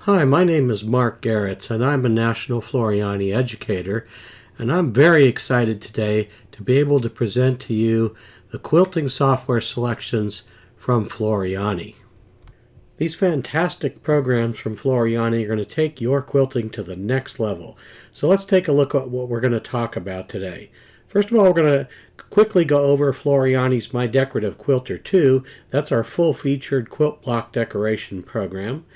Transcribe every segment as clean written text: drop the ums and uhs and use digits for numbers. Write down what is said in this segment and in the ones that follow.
Hi, my name is Mark Garetz, and I'm a National Floriani educator, and I'm very excited today to be able to present to you the quilting software selections from Floriani. These fantastic programs from Floriani are going to take your quilting to the next level. So let's take a look at what we're going to talk about today. First of all, we're going to quickly go over Floriani's My Decorative Quilter 2. That's our full-featured quilt block decoration program.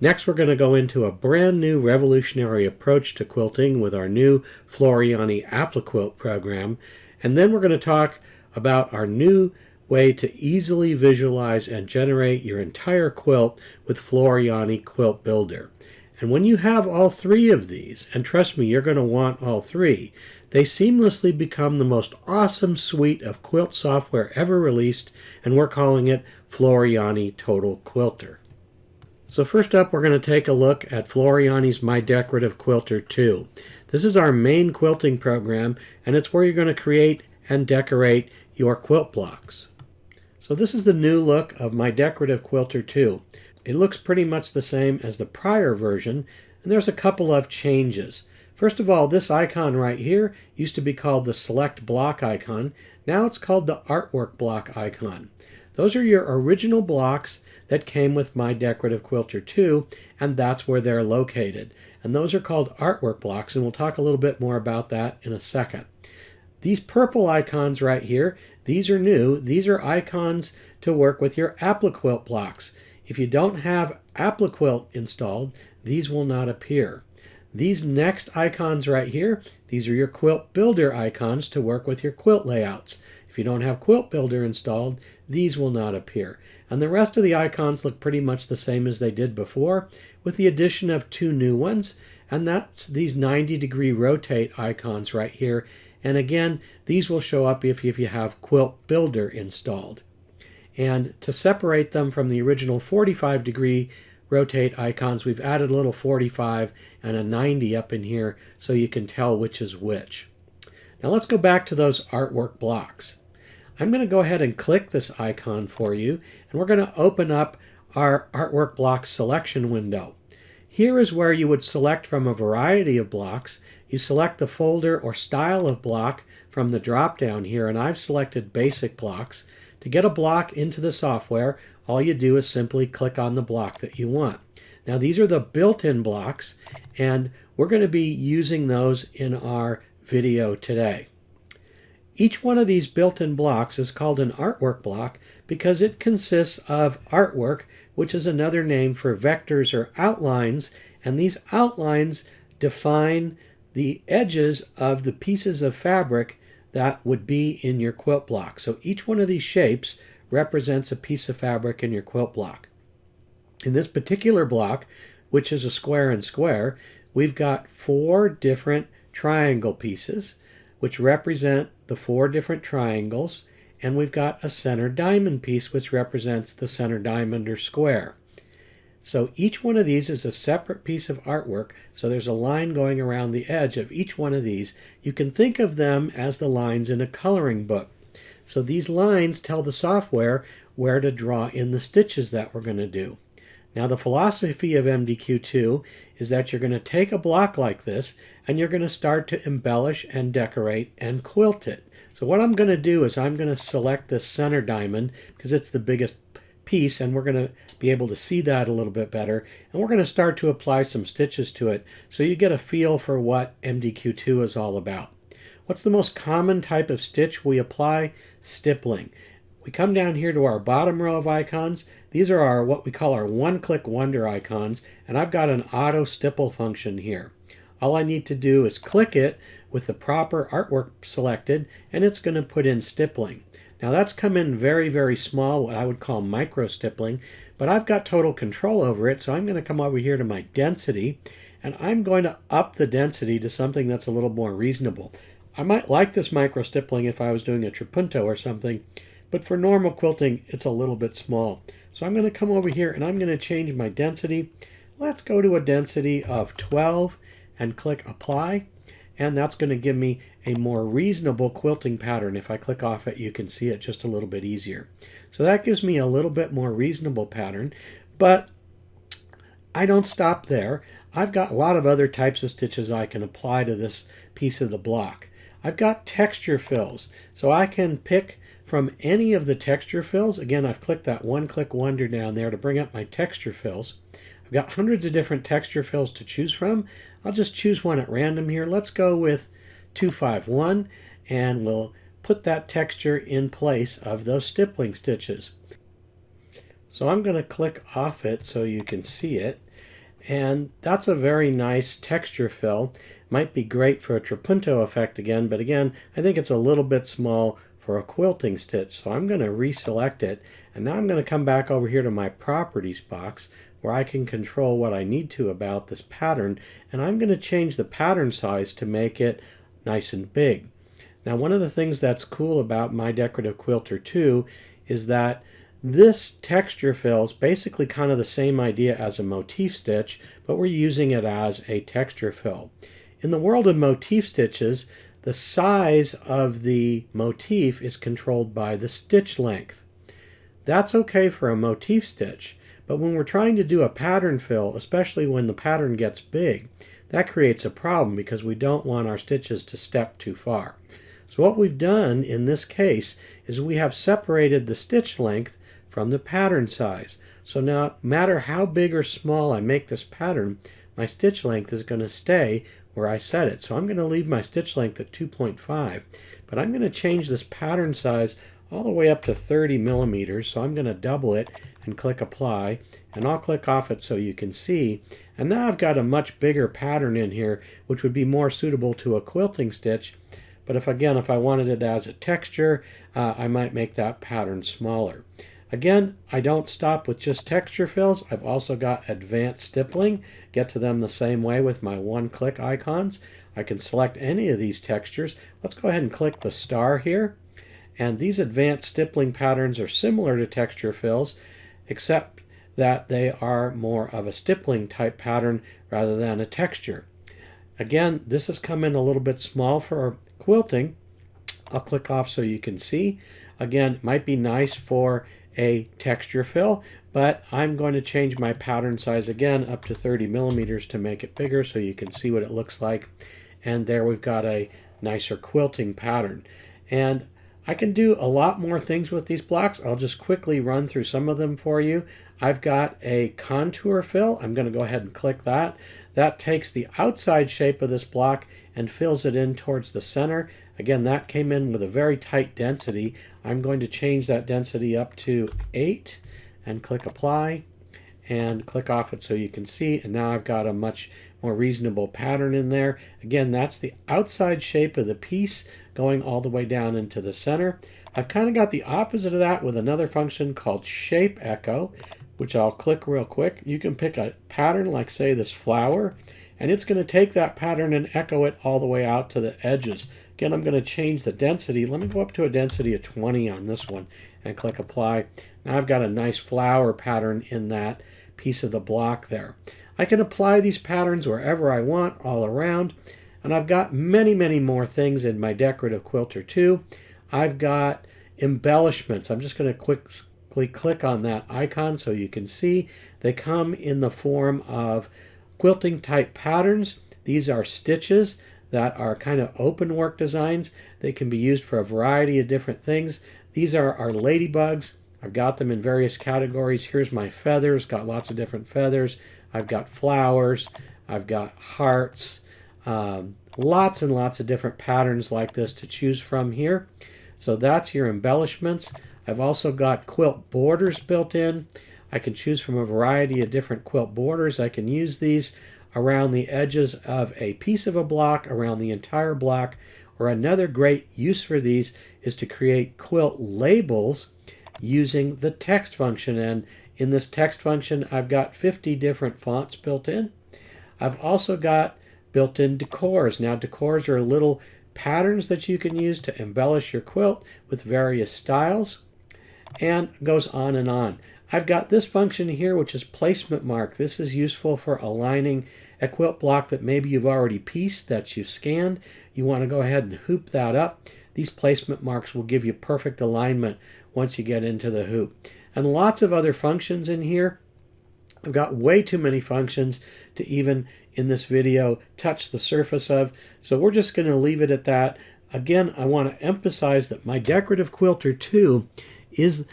Next, we're going to go into a brand new revolutionary approach to quilting with our new Floriani Applic program. And then we're going to talk about our new way to easily visualize and generate your entire quilt with Floriani Quilt Builder. And when you have all three of these, and trust me, you're going to want all three, they seamlessly become the most awesome suite of quilt software ever released, and we're calling it Floriani Total Quilter. So first up, we're going to take a look at Floriani's My Decorative Quilter 2. This is our main quilting program, and it's where you're going to create and decorate your quilt blocks. So this is the new look of My Decorative Quilter 2. It looks pretty much the same as the prior version, and there's a couple of changes. First of all, this icon right here used to be called the Select Block icon. Now it's called the Artwork Block icon. Those are your original blocks that came with My Decorative Quilter 2, and that's where they're located. And those are called artwork blocks, and we'll talk a little bit more about that in a second. These purple icons right here, these are new. These are icons to work with your Appli-Quilt blocks. If you don't have Appli-Quilt installed, these will not appear. These next icons right here, these are your Quilt Builder icons to work with your quilt layouts. If you don't have Quilt Builder installed, these will not appear. And the rest of the icons look pretty much the same as they did before, with the addition of two new ones, and that's these 90-degree rotate icons right here. And again, these will show up if you have Quilt Builder installed. And to separate them from the original 45-degree rotate icons, we've added a little 45 and a 90 up in here so you can tell which is which. Now let's go back to those artwork blocks. I'm going to go ahead and click this icon for you, and we're going to open up our artwork block selection window. Here is where you would select from a variety of blocks. You select the folder or style of block from the drop down here, and I've selected basic blocks. To get a block into the software, all you do is simply click on the block that you want. Now these are the built-in blocks, and we're going to be using those in our video today. Each one of these built-in blocks is called an artwork block because it consists of artwork, which is another name for vectors or outlines, and these outlines define the edges of the pieces of fabric that would be in your quilt block. So each one of these shapes represents a piece of fabric in your quilt block. In this particular block, which is a square and square, we've got 4 different triangle pieces, which represent the 4 different triangles, and we've got a center diamond piece which represents the center diamond or square. So each one of these is a separate piece of artwork, so there's a line going around the edge of each one of these. You can think of them as the lines in a coloring book. So these lines tell the software where to draw in the stitches that we're going to do. Now the philosophy of MDQ2 is that you're going to take a block like this and you're going to start to embellish and decorate and quilt it. So what I'm going to do is I'm going to select this center diamond because it's the biggest piece, and we're going to be able to see that a little bit better, and we're going to start to apply some stitches to it so you get a feel for what MDQ2 is all about. What's the most common type of stitch we apply? Stippling. We come down here to our bottom row of icons. These are our what we call our one-click wonder icons, and I've got an auto stipple function here. All I need to do is click it with the proper artwork selected, and it's going to put in stippling. Now that's come in very, very small, what I would call micro stippling, but I've got total control over it, so I'm going to come over here to my density, and I'm going to up the density to something that's a little more reasonable. I might like this micro stippling if I was doing a trapunto or something, but for normal quilting, it's a little bit small. So I'm going to come over here and I'm going to change my density. Let's go to a density of 12 and click Apply. And that's going to give me a more reasonable quilting pattern. If I click off it, you can see it just a little bit easier. So that gives me a little bit more reasonable pattern. But I don't stop there. I've got a lot of other types of stitches I can apply to this piece of the block. I've got texture fills, so I can pick from any of the texture fills. Again, I've clicked that one-click wonder down there to bring up my texture fills. I've got hundreds of different texture fills to choose from. I'll just choose one at random here. Let's go with 251, and we'll put that texture in place of those stippling stitches. So I'm going to click off it so you can see it. And that's a very nice texture fill. Might be great for a trapunto effect again, but again, I think it's a little bit small for a quilting stitch. So I'm going to reselect it, and now I'm going to come back over here to my properties box where I can control what I need to about this pattern, and I'm going to change the pattern size to make it nice and big. Now, one of the things that's cool about my Decorative Quilter 2 is that this texture fill is basically kind of the same idea as a motif stitch, but we're using it as a texture fill. In the world of motif stitches, the size of the motif is controlled by the stitch length. That's okay for a motif stitch, but when we're trying to do a pattern fill, especially when the pattern gets big, that creates a problem because we don't want our stitches to step too far. So what we've done in this case is we have separated the stitch length from the pattern size. So now, no matter how big or small I make this pattern, my stitch length is going to stay where I set it. So I'm going to leave my stitch length at 2.5, but I'm going to change this pattern size all the way up to 30 millimeters. So I'm going to double it and click apply, and I'll click off it so you can see. And now I've got a much bigger pattern in here, which would be more suitable to a quilting stitch. But if I wanted it as a texture, I might make that pattern smaller. Again, I don't stop with just texture fills. I've also got advanced stippling. Get to them the same way with my one-click icons. I can select any of these textures. Let's go ahead and click the star here. And these advanced stippling patterns are similar to texture fills, except that they are more of a stippling type pattern rather than a texture. Again, this has come in a little bit small for quilting. I'll click off so you can see. Again, it might be nice for a texture fill, but I'm going to change my pattern size again up to 30 millimeters to make it bigger so you can see what it looks like. And there we've got a nicer quilting pattern. And I can do a lot more things with these blocks. I'll just quickly run through some of them for you. I've got a contour fill. I'm going to go ahead and click that. That takes the outside shape of this block and fills it in towards the center. Again, that came in with a very tight density. I'm going to change that density up to 8 and click apply and click off it so you can see. And now I've got a much more reasonable pattern in there. Again, that's the outside shape of the piece going all the way down into the center. I've kind of got the opposite of that with another function called shape echo, which I'll click real quick. You can pick a pattern like, say, this flower, and it's going to take that pattern and echo it all the way out to the edges. Again, I'm going to change the density. Let me go up to a density of 20 on this one and click apply. Now I've got a nice flower pattern in that piece of the block there. I can apply these patterns wherever I want, all around, and I've got many, many more things in my Decorative Quilter 2. I've got embellishments. I'm just going to quickly click on that icon so you can see. They come in the form of quilting type patterns. These are stitches that are kind of open work designs. They can be used for a variety of different things. These are our ladybugs. I've got them in various categories. Here's my feathers, got lots of different feathers. I've got flowers, I've got hearts, lots and lots of different patterns like this to choose from here. So that's your embellishments. I've also got quilt borders built in. I can choose from a variety of different quilt borders. I can use these around the edges of a piece of a block, around the entire block, or another great use for these is to create quilt labels using the text function. And in this text function, I've got 50 different fonts built in. I've also got built-in decors. Now, decors are little patterns that you can use to embellish your quilt with various styles, and goes on and on. I've got this function here, which is placement mark. This is useful for aligning a quilt block that maybe you've already pieced, that you've scanned. You want to go ahead and hoop that up. These placement marks will give you perfect alignment once you get into the hoop. And lots of other functions in here. I've got way too many functions to even in this video touch the surface of, so we're just going to leave it at that. Again, I want to emphasize that my Decorative Quilter 2 is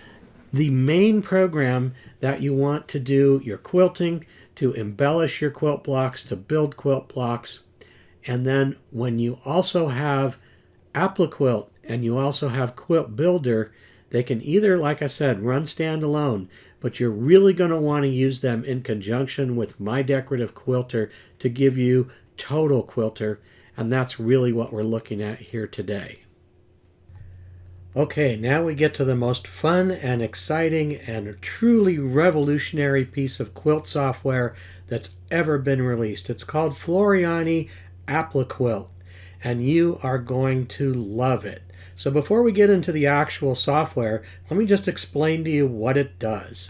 the main program that you want to do your quilting, to embellish your quilt blocks, to build quilt blocks. And then when you also have Appli-Quilt and you also have Quilt Builder, they can either, like I said, run standalone, but you're really going to want to use them in conjunction with my Decorative Quilter to give you Total Quilter, and that's really what we're looking at here today. Okay, now we get to the most fun and exciting and truly revolutionary piece of quilt software that's ever been released. It's called Floriani Applic, and you are going to love it. So before we get into the actual software, let me just explain to you what it does.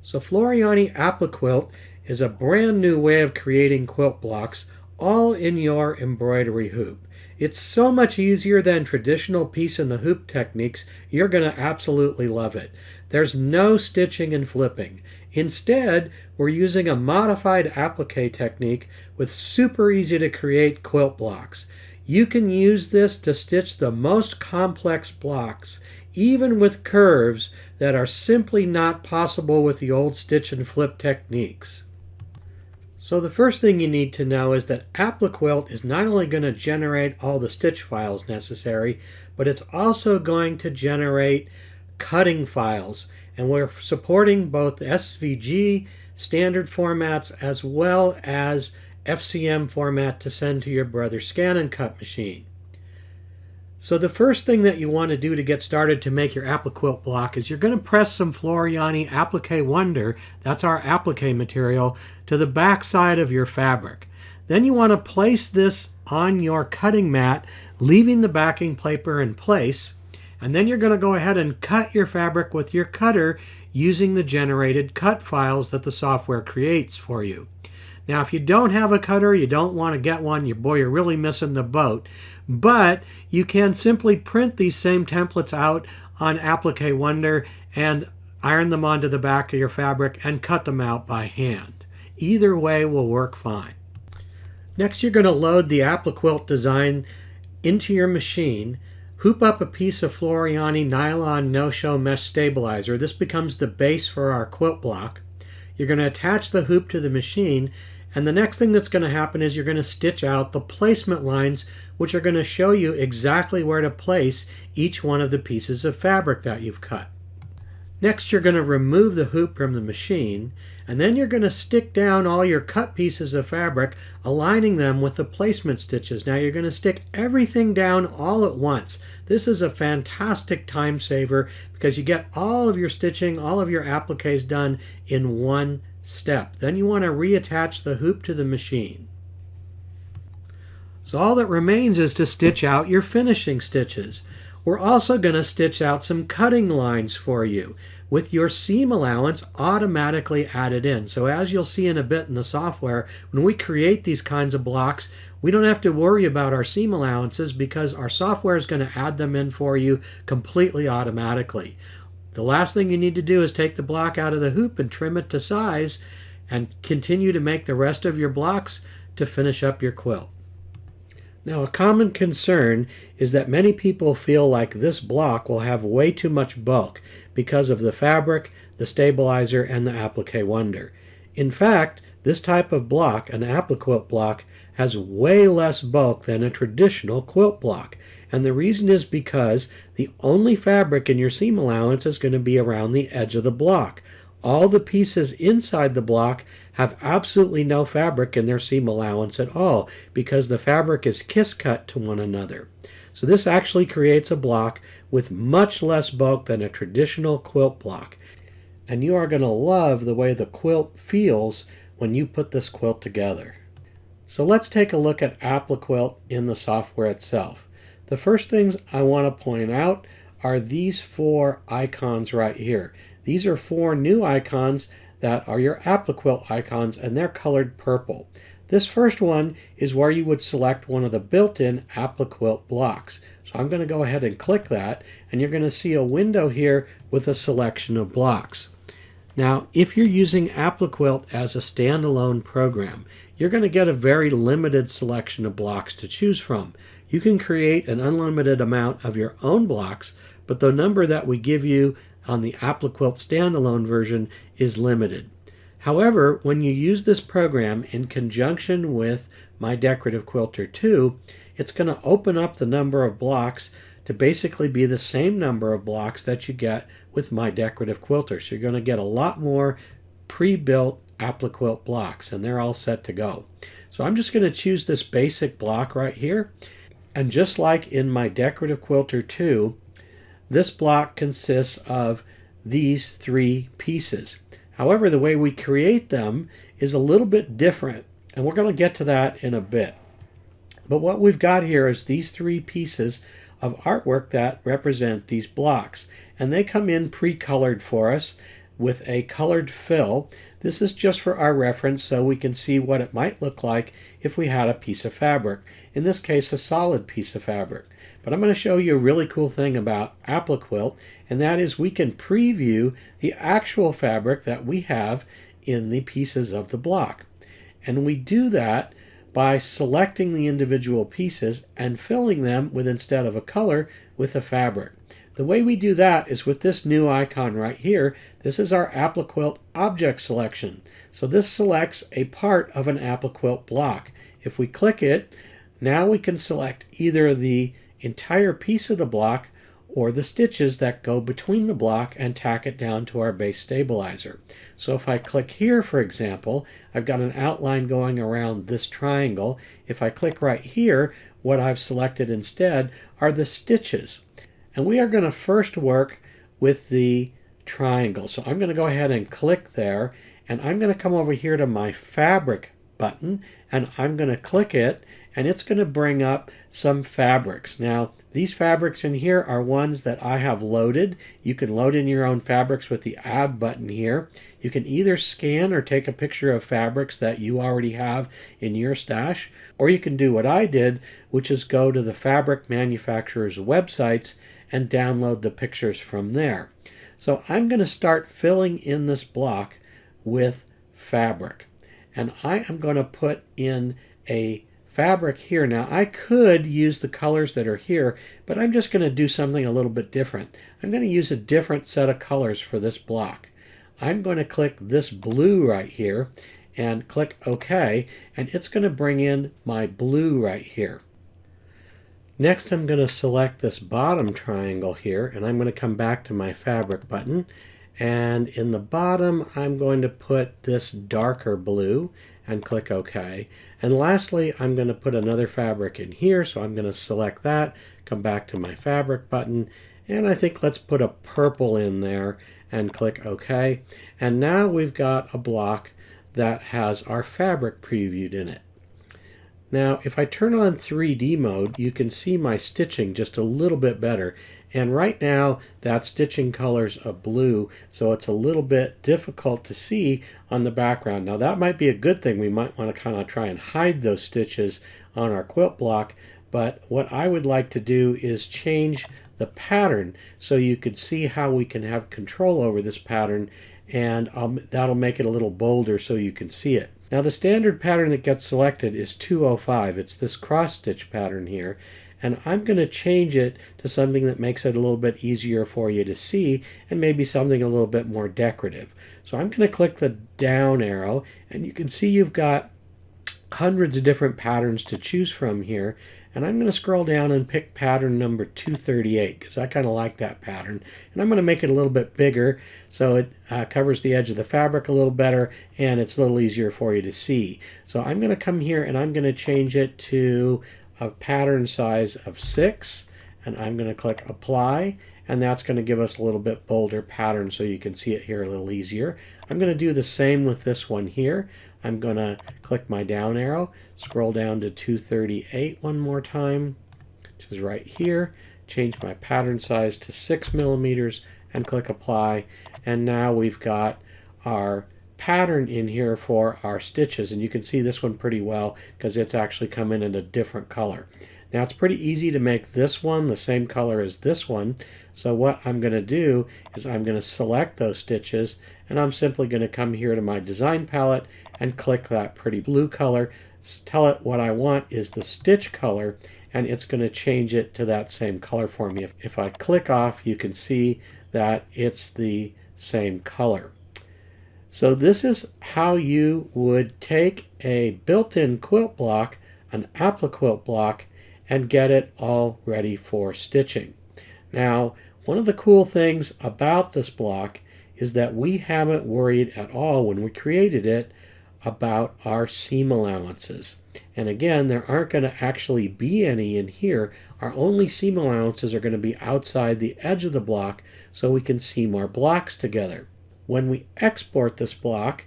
So Floriani Applic is a brand new way of creating quilt blocks, all in your embroidery hoop. It's so much easier than traditional piece in the hoop techniques. You're going to absolutely love it. There's no stitching and flipping. Instead, we're using a modified applique technique with super easy to create quilt blocks. You can use this to stitch the most complex blocks, even with curves that are simply not possible with the old stitch and flip techniques. So the first thing you need to know is that Appli-Quilt is not only going to generate all the stitch files necessary, but it's also going to generate cutting files. And we're supporting both SVG standard formats as well as FCM format to send to your brother's scan and cut machine. So the first thing that you want to do to get started to make your Appli-Quilt block is you're going to press some Floriani Applic Wonder, that's our applique material, to the back side of your fabric. Then you want to place this on your cutting mat, leaving the backing paper in place, and then you're going to go ahead and cut your fabric with your cutter using the generated cut files that the software creates for you. Now, if you don't have a cutter, you don't want to get one, you're really missing the boat. But you can simply print these same templates out on Applic Wonder and iron them onto the back of your fabric and cut them out by hand. Either way will work fine. Next, you're going to load the Appli-Quilt design into your machine. Hoop up a piece of Floriani nylon no-show mesh stabilizer. This becomes the base for our quilt block. You're going to attach the hoop to the machine, and the next thing that's going to happen is you're going to stitch out the placement lines, which are going to show you exactly where to place each one of the pieces of fabric that you've cut. Next, you're going to remove the hoop from the machine, and then you're going to stick down all your cut pieces of fabric, aligning them with the placement stitches. Now you're going to stick everything down all at once. This is a fantastic time saver because you get all of your stitching, all of your appliques done in one step. Then you want to reattach the hoop to the machine. So all that remains is to stitch out your finishing stitches. We're also going to stitch out some cutting lines for you with your seam allowance automatically added in. So as you'll see in a bit in the software, when we create these kinds of blocks, we don't have to worry about our seam allowances because our software is going to add them in for you completely automatically. The last thing you need to do is take the block out of the hoop and trim it to size and continue to make the rest of your blocks to finish up your quilt. Now, a common concern is that many people feel like this block will have way too much bulk because of the fabric, the stabilizer, and the Applic Wonder. In fact, this type of block, an Appli-Quilt block, has way less bulk than a traditional quilt block. And the reason is because the only fabric in your seam allowance is going to be around the edge of the block. All the pieces inside the block have absolutely no fabric in their seam allowance at all because the fabric is kiss cut to one another. So this actually creates a block with much less bulk than a traditional quilt block. And you are going to love the way the quilt feels when you put this quilt together. So let's take a look at Appli-Quilt in the software itself. The first things I want to point out are these four icons right here. These are four new icons that are your Appli-Quilt icons, and they're colored purple. This first one is where you would select one of the built-in Appli-Quilt blocks. So I'm going to go ahead and click that, and you're going to see a window here with a selection of blocks. Now, if you're using Appli-Quilt as a standalone program, you're going to get a very limited selection of blocks to choose from. You can create an unlimited amount of your own blocks, but the number that we give you on the Appli-Quilt standalone version is limited. However, when you use this program in conjunction with My Decorative Quilter 2, it's going to open up the number of blocks to basically be the same number of blocks that you get with My Decorative Quilter. So you're going to get a lot more pre-built Appli-Quilt blocks, and they're all set to go. So I'm just going to choose this basic block right here. And just like in My Decorative Quilter 2, this block consists of these three pieces. However, the way we create them is a little bit different, and we're going to get to that in a bit. But what we've got here is these three pieces of artwork that represent these blocks, and they come in pre-colored for us with a colored fill. This is just for our reference so we can see what it might look like if we had a piece of fabric. In this case, a solid piece of fabric. But I'm going to show you a really cool thing about Appli-Quilt, and that is we can preview the actual fabric that we have in the pieces of the block. And we do that by selecting the individual pieces and filling them with, instead of a color, with a fabric. The way we do that is with this new icon right here. This is our Appli-Quilt object selection. So this selects a part of an Appli-Quilt block. If we click it, now we can select either the entire piece of the block or the stitches that go between the block and tack it down to our base stabilizer. So if I click here, for example, I've got an outline going around this triangle. If I click right here, what I've selected instead are the stitches. And we are going to first work with the triangle. So I'm going to go ahead and click there, and I'm going to come over here to my fabric button, and I'm going to click it, and it's going to bring up some fabrics. Now, these fabrics in here are ones that I have loaded. You can load in your own fabrics with the Add button here. You can either scan or take a picture of fabrics that you already have in your stash, or you can do what I did, which is go to the fabric manufacturer's websites and download the pictures from there. So I'm going to start filling in this block with fabric. And I am going to put in a fabric here. Now I could use the colors that are here, but I'm just going to do something a little bit different. I'm going to use a different set of colors for this block. I'm going to click this blue right here and click OK, and it's going to bring in my blue right here. Next, I'm going to select this bottom triangle here, and I'm going to come back to my fabric button, and in the bottom I'm going to put this darker blue and click OK. And lastly, I'm going to put another fabric in here, so I'm going to select that, come back to my fabric button, and I think let's put a purple in there and click OK. And now we've got a block that has our fabric previewed in it. Now, if I turn on 3D mode, you can see my stitching just a little bit better. And right now, that stitching color's a blue, so it's a little bit difficult to see on the background. Now, that might be a good thing. We might want to kind of try and hide those stitches on our quilt block, but what I would like to do is change the pattern so you could see how we can have control over this pattern, and that'll make it a little bolder so you can see it. Now the standard pattern that gets selected is 205. It's this cross stitch pattern here, and I'm going to change it to something that makes it a little bit easier for you to see and maybe something a little bit more decorative. So I'm going to click the down arrow, and you can see you've got hundreds of different patterns to choose from here, and I'm going to scroll down and pick pattern number 238 because I kind of like that pattern, and I'm going to make it a little bit bigger so it covers the edge of the fabric a little better and it's a little easier for you to see. So I'm going to come here and I'm going to change it to a pattern size of 6, and I'm going to click apply, and that's going to give us a little bit bolder pattern so you can see it here a little easier. I'm going to do the same with this one here. I'm going to click my down arrow, scroll down to 238 one more time, which is right here, change my pattern size to 6 millimeters, and click apply. And now we've got our pattern in here for our stitches, and you can see this one pretty well because it's actually come in a different color. Now it's pretty easy to make this one the same color as this one. So what I'm going to do is I'm going to select those stitches, and I'm simply going to come here to my design palette and click that pretty blue color, tell it what I want is the stitch color, and it's going to change it to that same color for me. If I click off, you can see that it's the same color. So this is how you would take a built-in quilt block, an Appli-Quilt block, and get it all ready for stitching. Now, one of the cool things about this block is that we haven't worried at all when we created it about our seam allowances. And again, there aren't going to actually be any in here. Our only seam allowances are going to be outside the edge of the block so we can seam our blocks together. When we export this block,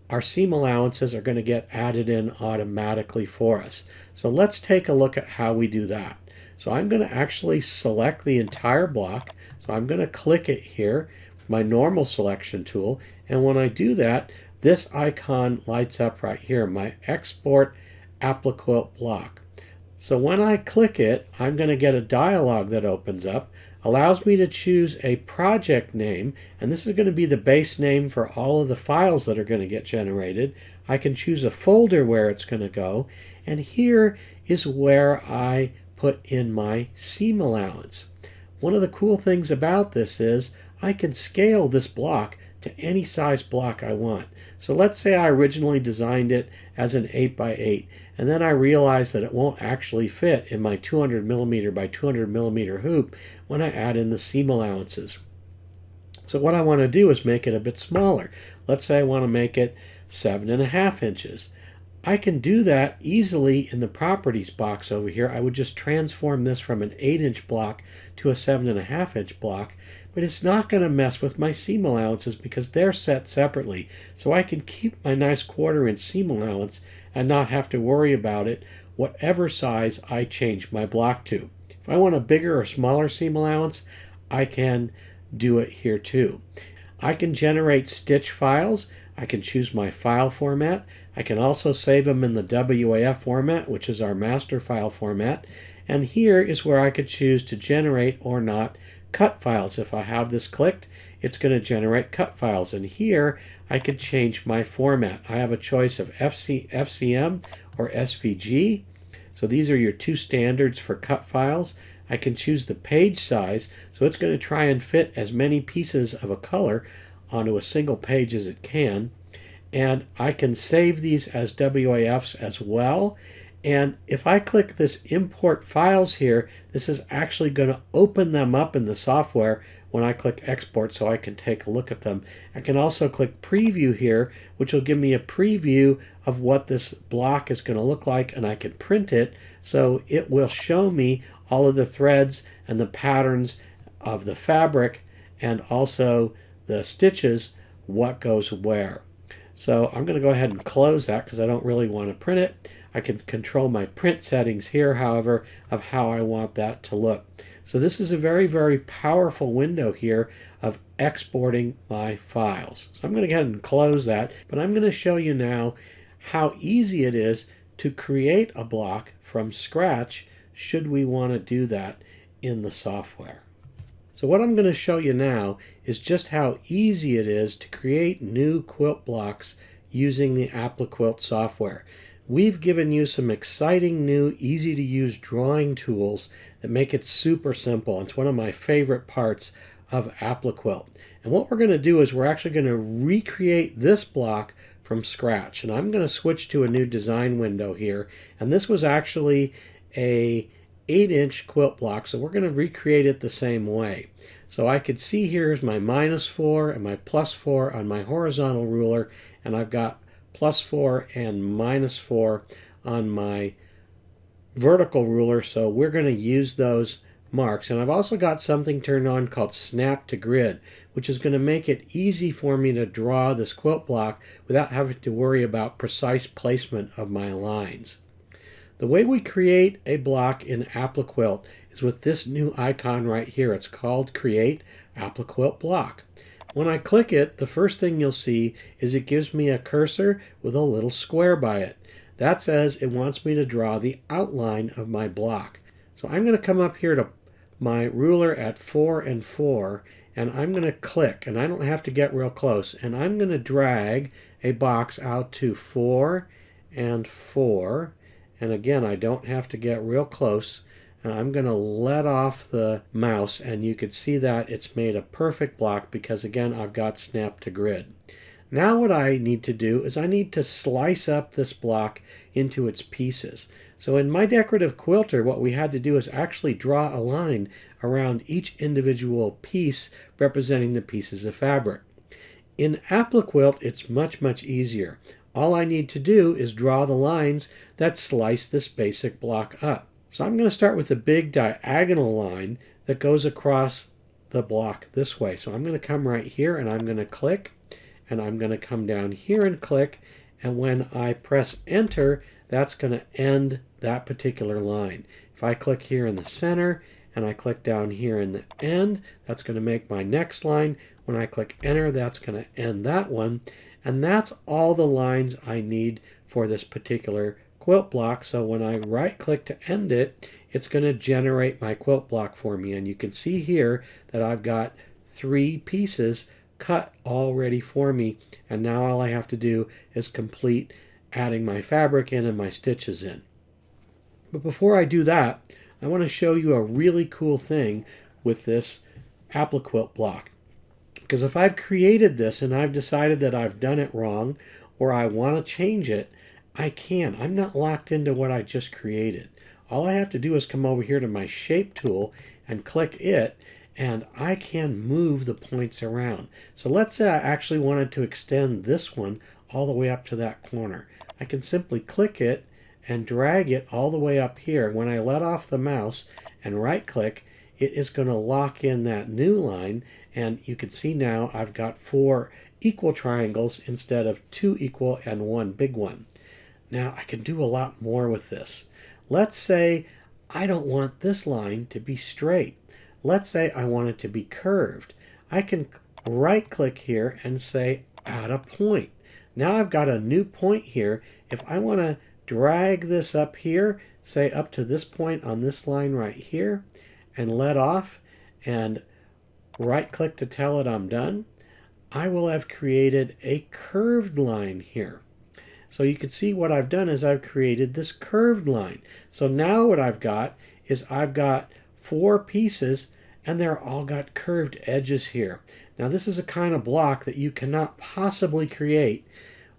our seam allowances are going to get added in automatically for us. So let's take a look at how we do that. So I'm going to actually select the entire block. So I'm going to click it here with my normal selection tool. And when I do that, this icon lights up right here, my Export Appli-Quilt block. So when I click it, I'm going to get a dialog that opens up, allows me to choose a project name, and this is going to be the base name for all of the files that are going to get generated. I can choose a folder where it's going to go, and here is where I put in my seam allowance. One of the cool things about this is I can scale this block to any size block I want. So let's say I originally designed it as an 8x8, and then I realized that it won't actually fit in my 200mm by 200mm hoop when I add in the seam allowances. So what I want to do is make it a bit smaller. Let's say I want to make it 7.5 inches. I can do that easily in the properties box over here. I would just transform this from an 8-inch block to a 7.5-inch block, but it's not going to mess with my seam allowances because they're set separately. So I can keep my nice 1/4-inch seam allowance and not have to worry about it whatever size I change my block to. If I want a bigger or smaller seam allowance, I can do it here too. I can generate stitch files. I can choose my file format. I can also save them in the WAF format, which is our master file format. And here is where I could choose to generate or not cut files. If I have this clicked, it's going to generate cut files. And here I could change my format. I have a choice of FCM or SVG. So these are your two standards for cut files. I can choose the page size. So it's going to try and fit as many pieces of a color onto a single page as it can. And I can save these as WAFs as well. And if I click this import files here, this is actually going to open them up in the software when I click export so I can take a look at them. I can also click preview here, which will give me a preview of what this block is going to look like, and I can print it so it will show me all of the threads and the patterns of the fabric and also the stitches, what goes where. So I'm going to go ahead and close that because I don't really want to print it. I can control my print settings here, however, of how I want that to look. So this is a very, very powerful window here of exporting my files. So I'm going to go ahead and close that, but I'm going to show you now how easy it is to create a block from scratch should we want to do that in the software. So what I'm going to show you now is just how easy it is to create new quilt blocks using the Appli-Quilt software. We've given you some exciting new easy to use drawing tools that make it super simple. It's one of my favorite parts of Appli-Quilt. And what we're going to do is we're actually going to recreate this block from scratch. And I'm going to switch to a new design window here. And this was actually a 8-inch quilt block, so we're going to recreate it the same way. So I could see here's my -4 and my +4 on my horizontal ruler, and I've got +4 and -4 on my vertical ruler, so we're going to use those marks. And I've also got something turned on called Snap to Grid, which is going to make it easy for me to draw this quilt block without having to worry about precise placement of my lines. The way we create a block in Appli-Quilt is with this new icon right here. It's called Create Appli-Quilt Block. When I click it, the first thing you'll see is it gives me a cursor with a little square by it. That says it wants me to draw the outline of my block. So I'm going to come up here to my ruler at 4 and 4, and I'm going to click, and I don't have to get real close, and I'm going to drag a box out to 4 and 4, and again I don't have to get real close, and I'm going to let off the mouse, and you can see that it's made a perfect block because again I've got snap to grid. Now what I need to do is I need to slice up this block into its pieces. So in my decorative quilter, what we had to do is actually draw a line around each individual piece representing the pieces of fabric. In Appli-Quilt, it's much easier. All I need to do is draw the lines that slice this basic block up. So I'm going to start with a big diagonal line that goes across the block this way. So I'm going to come right here and I'm going to click, and I'm going to come down here and click, and when I press enter, that's going to end that particular line. If I click here in the center and I click down here in the end, that's going to make my next line. When I click enter, that's going to end that one. And that's all the lines I need for this particular quilt block. So when I right click to end it, it's going to generate my quilt block for me. And you can see here that I've got 3 pieces cut already for me, and now all I have to do is complete adding my fabric in and my stitches in. But before I do that, I want to show you a really cool thing with this Appli-Quilt block. Because if I've created this and I've decided that I've done it wrong or I want to change it, I can. I'm not locked into what I just created. All I have to do is come over here to my shape tool and click it, and I can move the points around. So let's say I actually wanted to extend this one all the way up to that corner. I can simply click it and drag it all the way up here. When I let off the mouse and right click, it is going to lock in that new line, and you can see now I've got 4 equal triangles instead of 2 equal and 1 big one. Now I can do a lot more with this. Let's say I don't want this line to be straight. Let's say I want it to be curved. I can right click here and say add a point. Now I've got a new point here. If I want to drag this up here, say up to this point on this line right here, and let off and right click to tell it I'm done, I will have created a curved line here. So you can see what I've done is I've created this curved line. So now what I've got is I've got 4 pieces and they're all got curved edges here. Now this is a kind of block that you cannot possibly create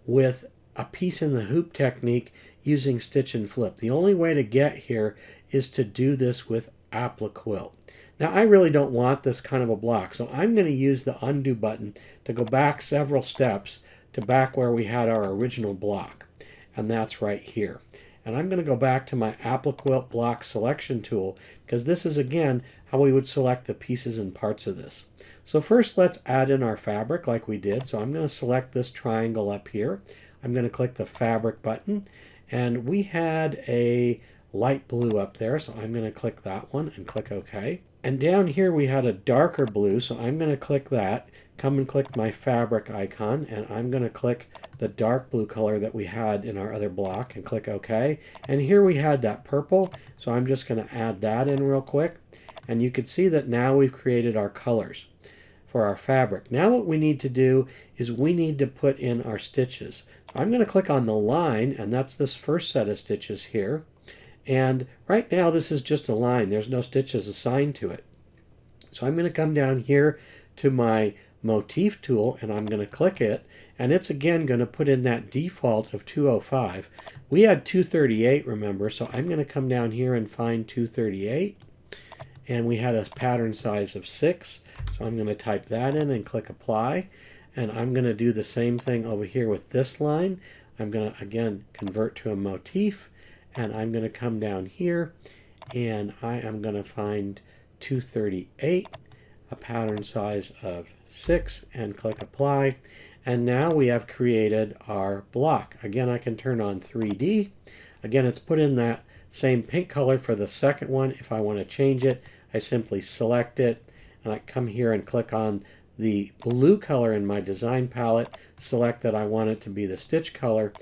with a piece in the hoop technique using stitch and flip. The only way to get here is to do this with Appli-Quilt. Now I really don't want this kind of a block, so I'm going to use the undo button to go back several steps to back where we had our original block, and that's right here. And I'm going to go back to my Appli-Quilt block selection tool, because this is again how we would select the pieces and parts of this. So first let's add in our fabric like we did. So I'm going to select this triangle up here. I'm going to click the fabric button, and we had a light blue up there, so I'm going to click that one and click OK. And down here we had a darker blue, so I'm going to click that, come and click my fabric icon, and I'm going to click the dark blue color that we had in our other block and click OK. And here we had that purple, so I'm just going to add that in real quick. And you can see that now we've created our colors for our fabric. Now what we need to do is we need to put in our stitches. I'm going to click on the line, and that's this first set of stitches here. And right now this is just a line. There's no stitches assigned to it. So I'm going to come down here to my motif tool and I'm going to click it, and it's again going to put in that default of 205. We had 238, remember, so I'm going to come down here and find 238, and we had a pattern size of 6, so I'm going to type that in and click apply. And I'm going to do the same thing over here with this line. I'm going to again convert to a motif, and I'm going to come down here and I am going to find 238, a pattern size of 6, and click apply. And now we have created our block. Again, I can turn on 3D. Again, it's put in that same pink color for the second one. If I want to change it, I simply select it and I come here and click on the blue color in my design palette, select that I want it to be the stitch color,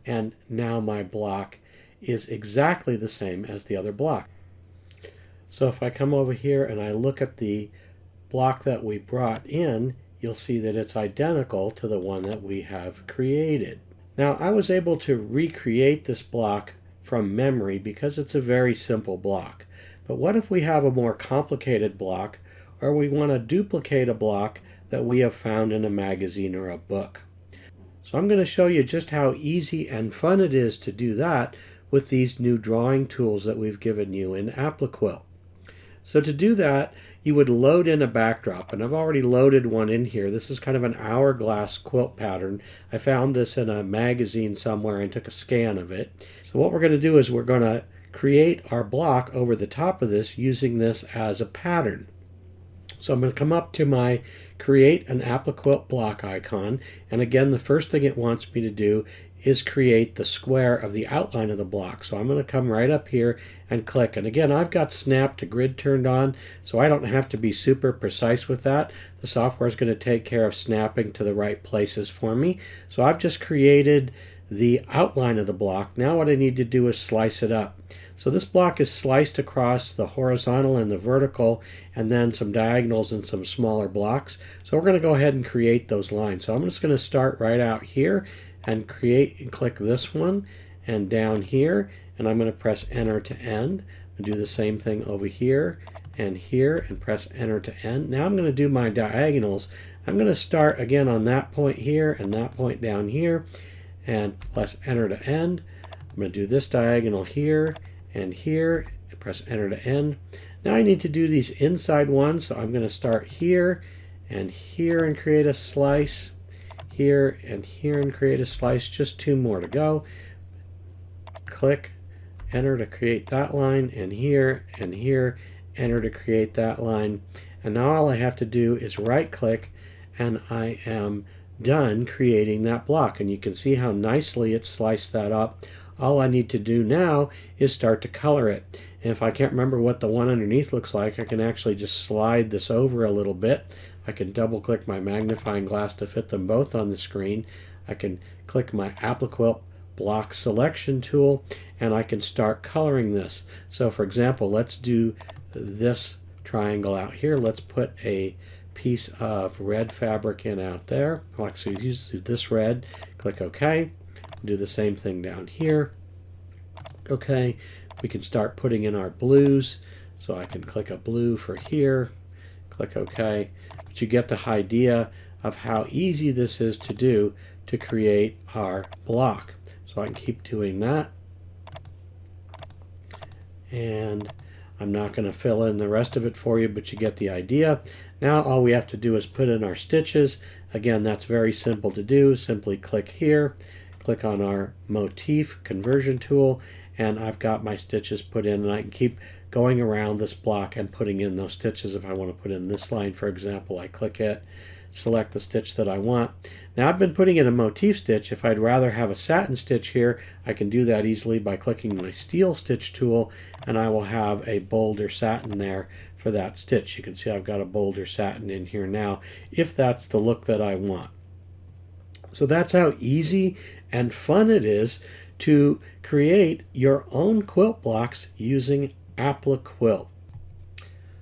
and now my block is exactly the same as the other block. So if I come over here and I look at the block that we brought in, you'll see that it's identical to the one that we have created. Now I was able to recreate this block from memory because it's a very simple block. But what if we have a more complicated block, or we want to duplicate a block that we have found in a magazine or a book? So I'm going to show you just how easy and fun it is to do that with these new drawing tools that we've given you in Appli-Quilt. So to do that, you would load in a backdrop, and I've already loaded one in here. This is kind of an hourglass quilt pattern. I found this in a magazine somewhere and took a scan of it. So what we're going to do is we're going to create our block over the top of this using this as a pattern. So I'm going to come up to my Create an Appli-Quilt block icon, and again the first thing it wants me to do is create the square of the outline of the block. So I'm going to come right up here and click, and again I've got snap to grid turned on, so I don't have to be super precise with that. The software is going to take care of snapping to the right places for me. So I've just created the outline of the block. Now what I need to do is slice it up. So this block is sliced across the horizontal and the vertical, and then some diagonals and some smaller blocks. So we're going to go ahead and create those lines. So I'm just going to start right out here and create and click this one, and down here, and I'm going to press enter to end. I'm going to do the same thing over here and press enter to end. Now I'm going to do my diagonals. I'm going to start again on that point here and that point down here, and press enter to end. I'm going to do this diagonal here and press enter to end. Now I need to do these inside ones, so I'm going to start here and create a slice, here and create a slice. Just two more to go. Click enter to create that line, and here enter to create that line. And now all I have to do is right click, and I am done creating that block, and you can see how nicely it sliced that up. All I need to do now is start to color it. And if I can't remember what the one underneath looks like, I can actually just slide this over a little bit. I can double click my magnifying glass to fit them both on the screen. I can click my Appli-Quilt block selection tool, and I can start coloring this. So for example, let's do this triangle out here. Let's put a piece of red fabric in out there. I'll actually use this red. Click OK. Do the same thing down here. Okay, we can start putting in our blues. So I can click a blue for here. Click OK. But you get the idea of how easy this is to do to create our block. So I can keep doing that. And I'm not going to fill in the rest of it for you, but you get the idea. Now all we have to do is put in our stitches. Again, that's very simple to do. Simply click here, click on our motif conversion tool, and I've got my stitches put in, and I can keep going around this block and putting in those stitches. If I want to put in this line, for example, I click it, select the stitch that I want. Now I've been putting in a motif stitch. If I'd rather have a satin stitch here, I can do that easily by clicking my steel stitch tool, and I will have a bolder satin there for that stitch. You can see I've got a bolder satin in here now, if that's the look that I want. So that's how easy and fun it is to create your own quilt blocks using Appli-Quilt.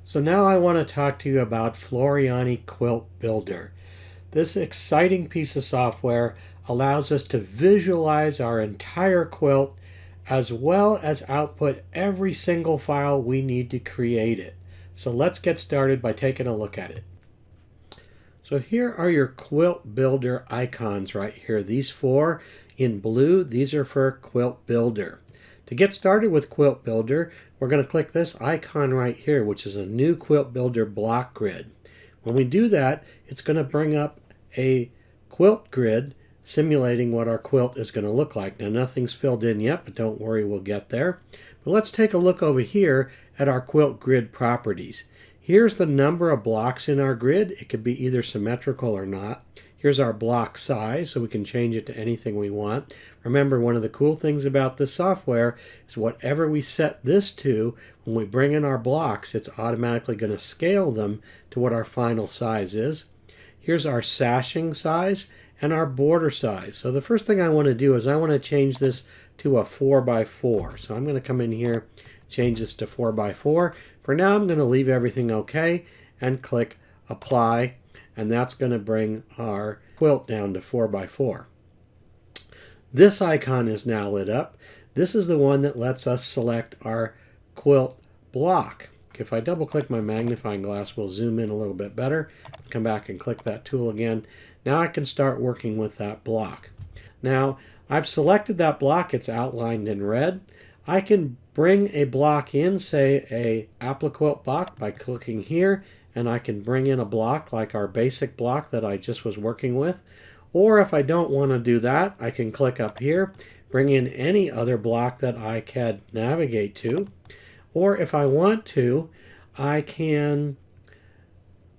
So now I want to talk to you about Floriani Quilt Builder. This exciting piece of software allows us to visualize our entire quilt as well as output every single file we need to create it. So let's get started by taking a look at it. So here are your Quilt Builder icons right here. These four in blue, these are for Quilt Builder. To get started with Quilt Builder, we're going to click this icon right here, which is a new Quilt Builder block grid. When we do that, it's going to bring up a quilt grid simulating what our quilt is going to look like. Now nothing's filled in yet, but don't worry, we'll get there. But let's take a look over here at our quilt grid properties. Here's the number of blocks in our grid. It could be either symmetrical or not. Here's our block size, so we can change it to anything we want. Remember, one of the cool things about this software is whatever we set this to, when we bring in our blocks, it's automatically going to scale them to what our final size is. Here's our sashing size and our border size. So the first thing I want to do is I want to change this to a 4x4. So I'm going to come in here, change this to 4x4. For now, I'm going to leave everything okay and click Apply, and that's going to bring our quilt down to 4x4. This icon is now lit up. This is the one that lets us select our quilt block. If I double click my magnifying glass, we'll zoom in a little bit better. Come back and click that tool again. Now I can start working with that block. Now I've selected that block. It's outlined in red. I can bring a block in, say a Appli-Quilt block, by clicking here, and I can bring in a block like our basic block that I just was working with. Or if I don't want to do that, I can click up here, bring in any other block that I can navigate to. Or if I want to, I can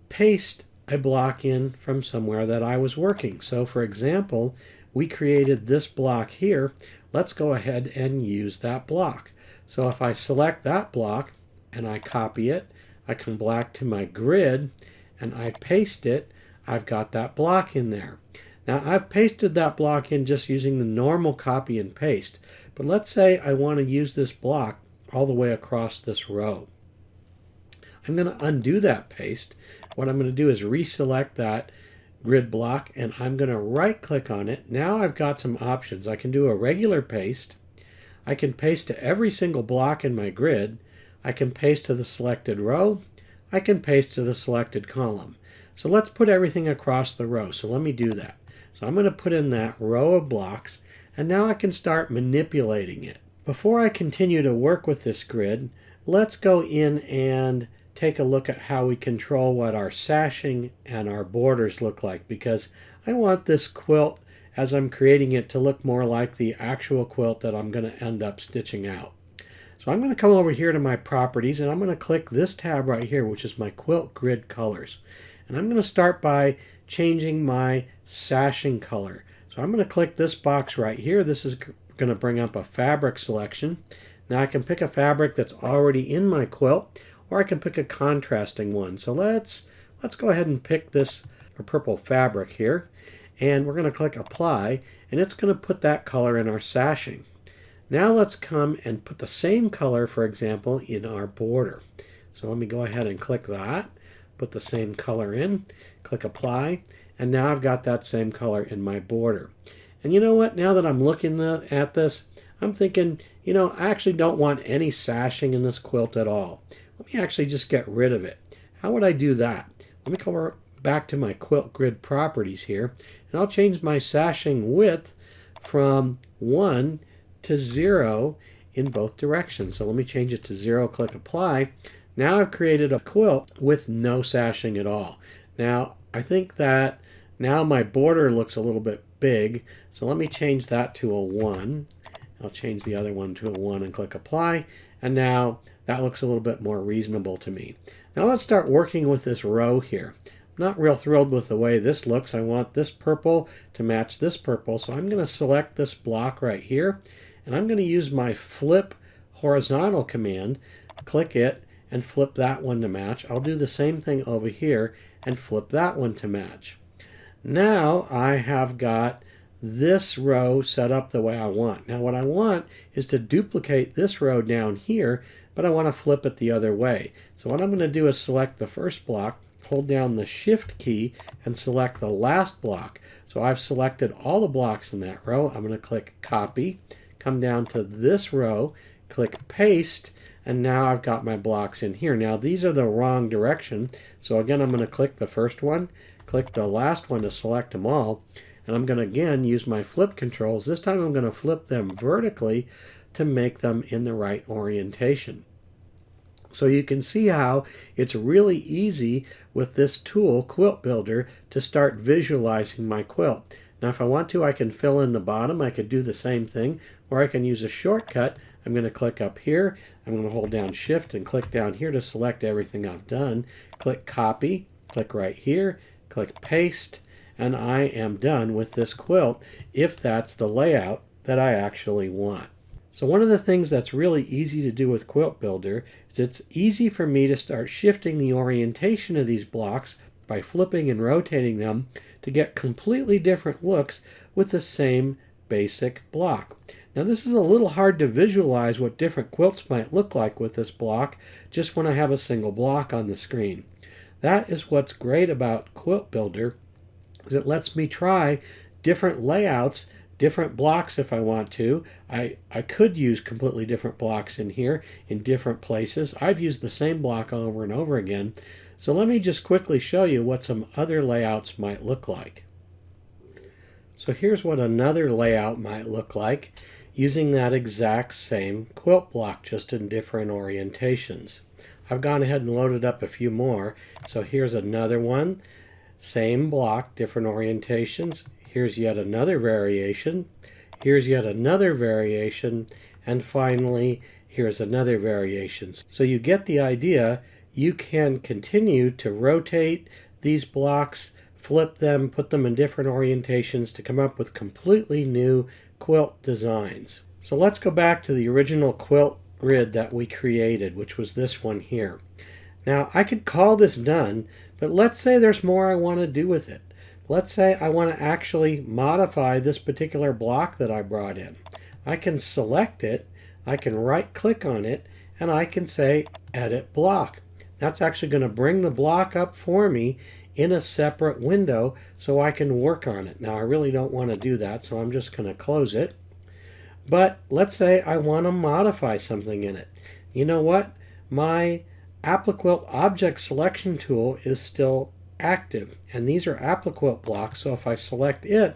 paste a block in from somewhere that I was working. So for example, we created this block here. Let's go ahead and use that block. So if I select that block and I copy it, I come back to my grid and I paste it, I've got that block in there. Now I've pasted that block in just using the normal copy and paste, but let's say I want to use this block all the way across this row. I'm going to undo that paste. What I'm going to do is reselect that grid block and I'm going to right click on it. Now I've got some options. I can do a regular paste. I can paste to every single block in my grid. I can paste to the selected row. I can paste to the selected column. So let's put everything across the row. So let me do that. So I'm going to put in that row of blocks and now I can start manipulating it. Before I continue to work with this grid, let's go in and take a look at how we control what our sashing and our borders look like, because I want this quilt, as I'm creating it, to look more like the actual quilt that I'm going to end up stitching out. So I'm going to come over here to my properties and I'm going to click this tab right here, which is my quilt grid colors. And I'm going to start by changing my sashing color. So I'm going to click this box right here. This is going to bring up a fabric selection. Now I can pick a fabric that's already in my quilt, or I can pick a contrasting one. So let's go ahead and pick this purple fabric here, and we're going to click Apply, and it's going to put that color in our sashing. Now let's come and put the same color, for example, in our border. So let me go ahead and click that, put the same color in, click Apply, and now I've got that same color in my border. And you know what? Now that I'm looking at this, I'm thinking, you know, I actually don't want any sashing in this quilt at all. Let me actually just get rid of it. How would I do that? Let me come back to my quilt grid properties here, and I'll change my sashing width from 1 to 0 in both directions. So let me change it to 0, click Apply. Now I've created a quilt with no sashing at all. Now I think that now my border looks a little bit big, so let me change that to a 1. I'll change the other one to a 1 and click Apply, and now that looks a little bit more reasonable to me. Now let's start working with this row here. I'm not real thrilled with the way this looks. I want this purple to match this purple, so I'm going to select this block right here, and I'm going to use my flip horizontal command, click it, and flip that one to match. I'll do the same thing over here and flip that one to match. Now I have got this row set up the way I want. Now what I want is to duplicate this row down here, but I want to flip it the other way. So what I'm going to do is select the first block, hold down the Shift key, and select the last block. So I've selected all the blocks in that row. I'm going to click Copy, come down to this row, click Paste, and now I've got my blocks in here. Now these are the wrong direction, so again I'm going to click the first one, click the last one to select them all, and I'm going to again use my flip controls. This time I'm going to flip them vertically to make them in the right orientation. So you can see how it's really easy with this tool, Quilt Builder, to start visualizing my quilt. Now if I want to, I can fill in the bottom. I could do the same thing, or I can use a shortcut. I'm going to click up here. I'm going to hold down Shift and click down here to select everything I've done. Click Copy, click right here, click Paste, and I am done with this quilt if that's the layout that I actually want. So one of the things that's really easy to do with Quilt Builder is it's easy for me to start shifting the orientation of these blocks by flipping and rotating them to get completely different looks with the same basic block. Now this is a little hard to visualize what different quilts might look like with this block just when I have a single block on the screen. That is what's great about Quilt Builder, is it lets me try different layouts, different blocks if I want to. I could use completely different blocks in here in different places. I've used the same block over and over again. So let me just quickly show you what some other layouts might look like. So here's what another layout might look like using that exact same quilt block, just in different orientations. I've gone ahead and loaded up a few more. So here's another one, same block, different orientations. Here's yet another variation. Here's yet another variation. And finally, here's another variation. So you get the idea. You can continue to rotate these blocks, flip them, put them in different orientations to come up with completely new quilt designs. So let's go back to the original quilt grid that we created, which was this one here. Now I could call this done, but let's say there's more I want to do with it. Let's say I want to actually modify this particular block that I brought in. I can select it, I can right click on it, and I can say edit block. That's actually going to bring the block up for me in a separate window so I can work on it. Now I really don't want to do that, so I'm just going to close it. But let's say I want to modify something in it. You know what? My Appli-Quilt object selection tool is still active, and these are Appli-Quilt blocks, so if I select it,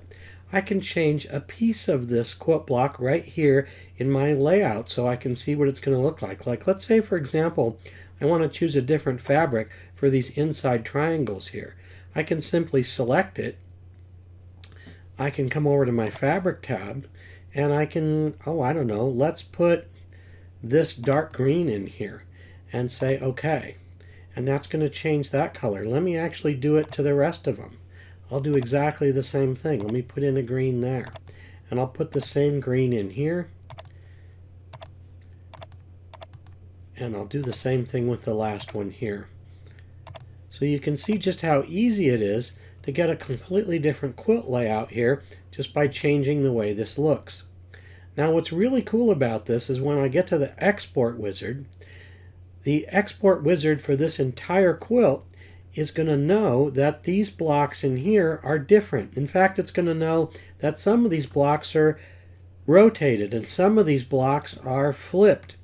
I can change a piece of this quilt block right here in my layout so I can see what it's going to look like. Like let's say, for example, I want to choose a different fabric for these inside triangles here. I can simply select it. I can come over to my fabric tab and I can, I don't know, let's put this dark green in here and say okay. And that's going to change that color. Let me actually do it to the rest of them. I'll do exactly the same thing. Let me put in a green there. And I'll put the same green in here. And I'll do the same thing with the last one here. So you can see just how easy it is to get a completely different quilt layout here just by changing the way this looks. Now what's really cool about this is when I get to the export wizard, the export wizard for this entire quilt is going to know that these blocks in here are different. In fact, it's going to know that some of these blocks are rotated and some of these blocks are flipped.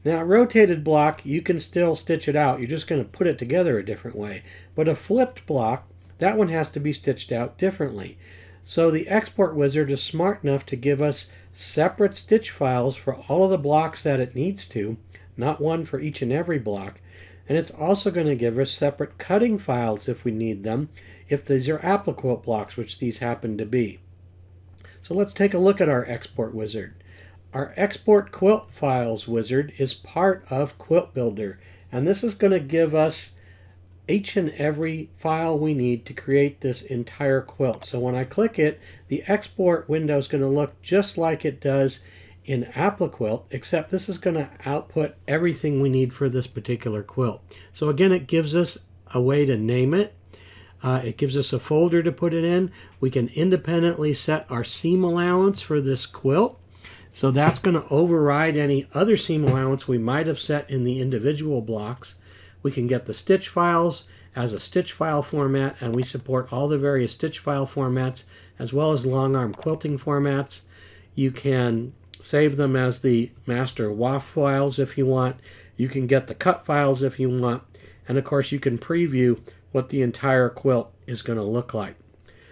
Now, a rotated block, you can still stitch it out. You're just going to put it together a different way. But a flipped block, that one has to be stitched out differently. So the export wizard is smart enough to give us separate stitch files for all of the blocks that it needs to, not one for each and every block. And it's also going to give us separate cutting files if we need them, if these are Appli-Quilt blocks, which these happen to be. So let's take a look at our export wizard. Our Export Quilt Files wizard is part of Quilt Builder, and this is going to give us each and every file we need to create this entire quilt. So when I click it, the export window is going to look just like it does in Appli-Quilt, except this is going to output everything we need for this particular quilt. So again, it gives us a way to name it. It gives us a folder to put it in. We can independently set our seam allowance for this quilt. So that's going to override any other seam allowance we might have set in the individual blocks. We can get the stitch files as a stitch file format, and we support all the various stitch file formats as well as long arm quilting formats. You can save them as the master WAF files if you want. You can get the cut files if you want. And of course you can preview what the entire quilt is going to look like.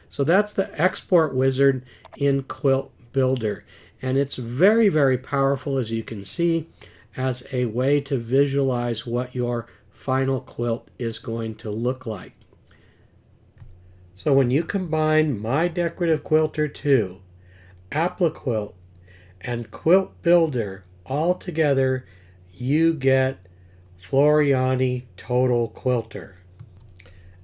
So that's the export wizard in Quilt Builder. And it's very, very powerful, as you can see, as a way to visualize what your final quilt is going to look like. So when you combine My Decorative Quilter 2, Appli-Quilt, and Quilt Builder all together, you get Floriani Total Quilter.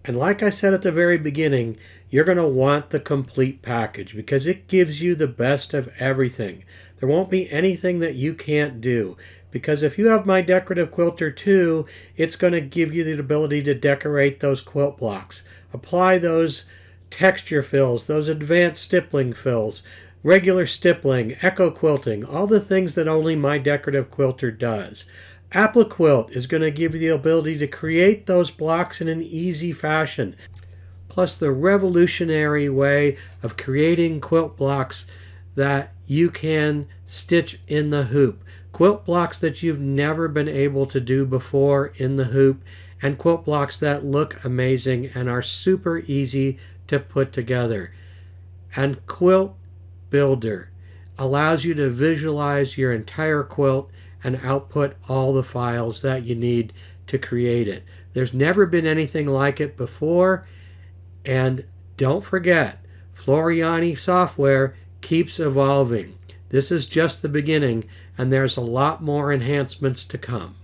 And like I said at the very beginning, you're going to want the complete package because it gives you the best of everything. There won't be anything that you can't do, because if you have My Decorative Quilter 2, it's going to give you the ability to decorate those quilt blocks, apply those texture fills, those advanced stippling fills, regular stippling, echo quilting, all the things that only my Decorative Quilter does. Appli-Quilt is going to give you the ability to create those blocks in an easy fashion, plus the revolutionary way of creating quilt blocks that you can stitch in the hoop. Quilt blocks that you've never been able to do before in the hoop, and quilt blocks that look amazing and are super easy to put together. And Quilt Builder allows you to visualize your entire quilt and output all the files that you need to create it. There's never been anything like it before, and don't forget, Floriani software keeps evolving. This is just the beginning, and there's a lot more enhancements to come.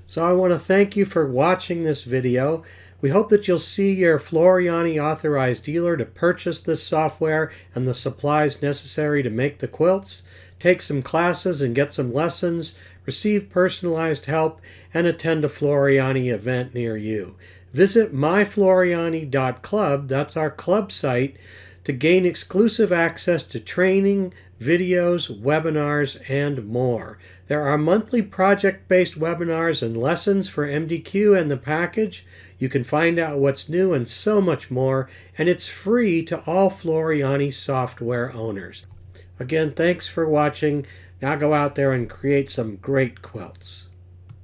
So I want to thank you for watching this video. We hope that you'll see your Floriani authorized dealer to purchase this software and the supplies necessary to make the quilts, take some classes and get some lessons, receive personalized help, and attend a Floriani event near you. Visit myfloriani.club, that's our club site, to gain exclusive access to training, videos, webinars, and more. There are monthly project-based webinars and lessons for MDQ and the package. You can find out what's new and so much more, and it's free to all Floriani software owners. Again, thanks for watching. Now go out there and create some great quilts.